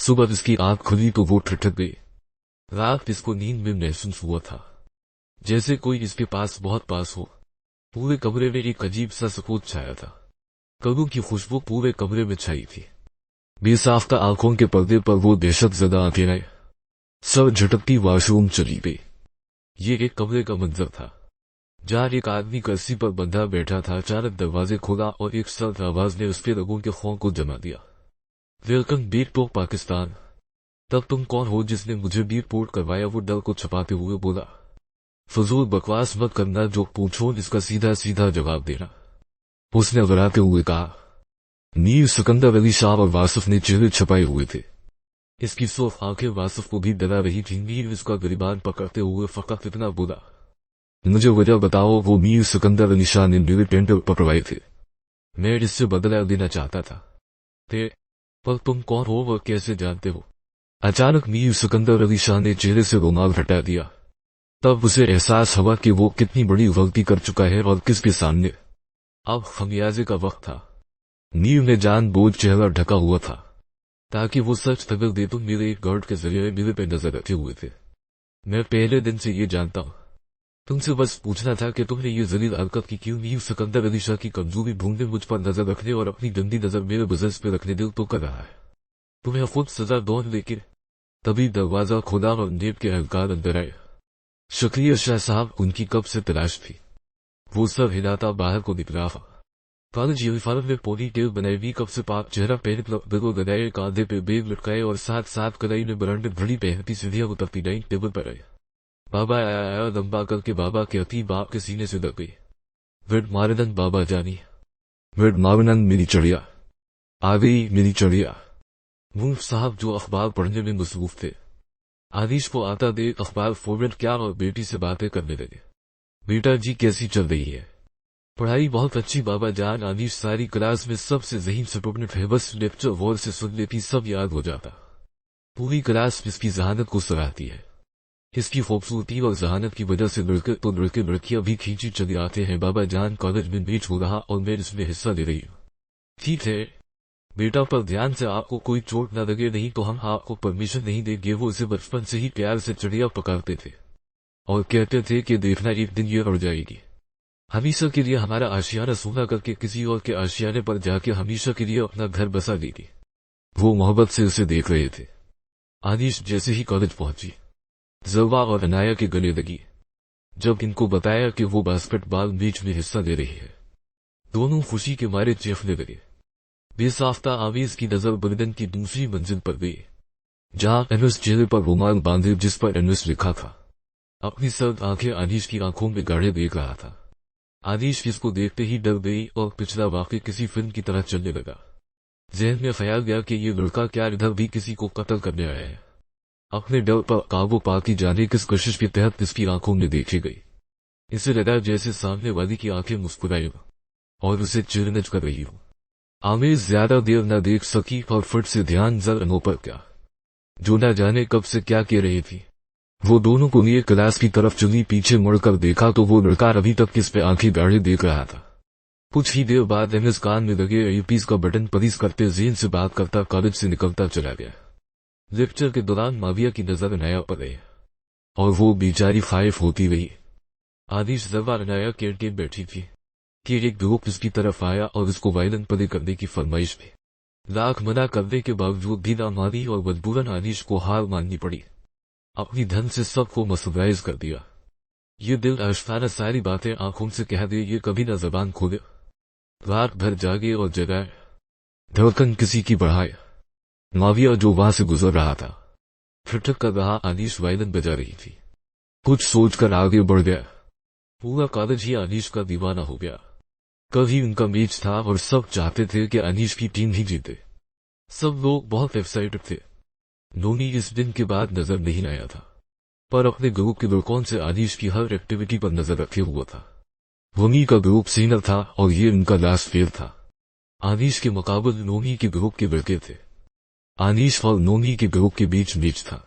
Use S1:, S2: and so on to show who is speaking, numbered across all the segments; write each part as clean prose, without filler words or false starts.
S1: सुबह इसकी आंख खुली तो वो ठिठक गई। रात इसको नींद में महसूस हुआ था जैसे कोई इसके पास बहुत पास हो। पूरे कमरे में एक अजीब सा सुकून छाया था। कबू की खुशबू पूरे कमरे में छाई थी। बेसाख्ता आंखों के पर्दे पर वो दहशतज़दा आंखें आए। सर झटकती वॉशरूम चली गई। ये एक कमरे का मंजर था जहां एक आदमी कुर्सी पर बंधा बैठा था। अचानक दरवाजे खोला और एक सर्द आवाज ने उसके रगों के खौं को जमा दिया। Welcome back to Pakistan. तब तुम कौन हो जिसने मुझे भी रिपोर्ट करवाया? वो डर को छुपाते हुए बोला। फजूल बकवास मत करना, जो पूछो इसका सीधा सीधा जवाब देना, उसने घबराते हुए कहा। मीर सिकंदर अली साहब और वासिफ ने चेहरे छपाए हुए थे। इसकी सोफ आंखें वासिफ को भी डरा रही थी। मीर इसका गिरबान पकड़ते हुए फकत इतना बोला, मुझे वजह बताओ। वो मीर सिकंदर अली शाह ने मेरे टेंडर पकड़वाए थे। मैं इससे बदला देना चाहता था। पर तुम कौन हो वह कैसे जानते हो? अचानक मीर सिकंदर अली शाह ने चेहरे से रुमाल हटा दिया। तब उसे एहसास हुआ कि वो कितनी बड़ी गलती कर चुका है और किसके सामने। अब खमियाजे का वक्त था। मीर ने जानबूझ चेहरा ढका हुआ था ताकि वो सच तगड़ दे। तुम मेरे एक गार्ड के जरिए मेरे पे नजर रखे हुए थे। मैं पहले दिन से ये जानता हूं। तुमसे बस पूछना था कि तुमने ये जलील हरकत की क्यों? मीर सिकंदर अली शाह की कमजोरी ढूंढने, मुझ पर नजर रखने और अपनी गंदी नजर मेरे बिजनेस पे रखने दिल तो कर रहा है। तुम्हें खुद सजा दो। लेकिन तभी दरवाजा खुला और नेब के अहलकार अंदर आए। शुक्रिया शाह साहब, उनकी कब से तलाश थी। वो सब हिलाता बाहर को निकला। कॉलेज यूनिफॉर्म में पोनी टेल बनाई हुई, कब से पाक चेहरा पहन बिगो गदाए, कांधे पे बेग लटकाए और साथ साथ कलाई में बरांडे घड़ी पहनती सीढ़ियां उतरती डाइनिंग टेबल पर आए। बाबा आया लंबा करके बाबा के अति बाप के सीने से लग गई। विड मारनन बाबा जानी, विड मारनन मेरी चढ़िया, आ गई मेरी चढ़िया। मुंफ साहब जो अखबार पढ़ने में मसरूफ थे, आदिश को आता देख अखबार फॉरवर्ड क्या और बेटी से बातें करने लगे। बेटा जी कैसी चल रही है? पढ़ाई बहुत अच्छी बाबा जान। आदिश सारी क्लास में सबसे ज़हीन स्टूडेंट है, बस लेक्चर गौर से सुन लेती सब याद हो जाता। पूरी क्लास इसकी जहानत को सराहती है। इसकी खूबसूरती और जहानत की वजह से लड़के तो लड़के लड़कियां भी खींची चले आते हैं। बाबा जान कॉलेज में मैच हो रहा और मैं इसमें हिस्सा ले रही हूँ। ठीक है बेटा, पर ध्यान से आपको कोई चोट न लगे, नहीं तो हम आपको परमिशन नहीं देंगे। वो इसे बचपन से ही प्यार से चिड़िया पकड़ते थे और कहते थे कि देखना एक दिन ये उड़ जाएगी। हमेशा के लिए हमारा आशियाना सोना करके किसी और के आशियाने पर जाके हमेशा के लिए अपना घर बसा लेगी। वो मोहब्बत से उसे देख रहे थे। आदिश जैसे ही कॉलेज पहुंची, जलवा और अनाया के गले लगी। जब इनको बताया कि वो बास्केटबॉल मैच में हिस्सा ले रही है, दोनों खुशी के मारे चेखने लगे। बेसाख्ता आवेज की नजर बर्दन की दूसरी मंजिल पर गई जहां एनस चेहरे पर रुमाल बांधे जिस पर एनस लिखा था। अपनी सर्द आंखें आदिश की आंखों में गाढ़े देख रहा था। आदिश इसको देखते ही डर गई और पिछला वाकई किसी फिल्म की तरह चलने लगा। जहन में ख्याल गया कि ये लड़का क्या इधर भी किसी को कत्ल करने आया है। अपने डर पर काबू पाती जाने किस कोशिश के तहत इसकी आंखों में देखी गई। इसे लगा जैसे सामने वाली की आंखें मुस्कुराई और उसे चिरनज कर रही हो। आमेज ज्यादा देर न देख सकी और फट से ध्यान जर पर क्या, जो न जाने कब से क्या कह रही थी। वो दोनों को लिए क्लास की तरफ चली। पीछे मुड़कर देखा तो वो लड़का अभी तक किस पे आंखें गाढ़े देख रहा था। कुछ ही देर बाद एमएस कान में लगे ईयरपीस का बटन परीस करते जेन से बात करता कॉलेज से निकलता चला गया। लेक्चर के दौरान माविया की नजर अनाया पर गई और वो बेचारी खाइफ होती रही। आदिश जरवा अनाया कैंटीन बैठी थी कि एक ग्रुप उसकी तरफ आया और उसको वायलन प्ले करने की फरमाइश में लाख मना करने के बावजूद भी ना मानी और मजबूरन आदिश को हार माननी पड़ी। अपनी धन से सबको मसराइज कर दिया। ये दिल आशफाना सारी बातें आंखों से कह दे, ये कभी ना जबान खोले। रात भर जागे और जगाए, धड़कन किसी की बढ़ाए। माविया जो वहां से गुजर रहा था ठिठक कर रहा। आदिश वायलन बजा रही थी। कुछ सोचकर आगे बढ़ गया। पूरा कॉलेज ही अनीश का दीवाना हो गया। कभी उनका मैच था और सब चाहते थे कि अनीश की टीम ही जीते। सब लोग बहुत एक्साइटेड थे। नोनी इस दिन के बाद नजर नहीं आया था, पर अपने ग्रुप के लड़कों से अनीश की हर एक्टिविटी पर नजर रखे हुआ था। वनी का ग्रुप सीनियर था और ये उनका लास्ट फेयर था। अनीश के मुकाबले नोनी के ग्रुप के लड़के थे। अनीश और नोनी के ग्रुप के बीच मैच था।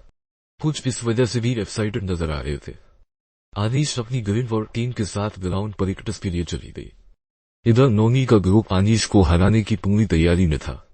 S1: कुछ इस वजह से भी एक्साइटेड नजर आ रहे थे। अनीश अपनी ग्रीन वर्ड टीम के साथ ग्राउंड पर प्रैक्टिस के लिए चली गई। इधर नोनी का ग्रुप अनीश को हराने की पूरी तैयारी में था।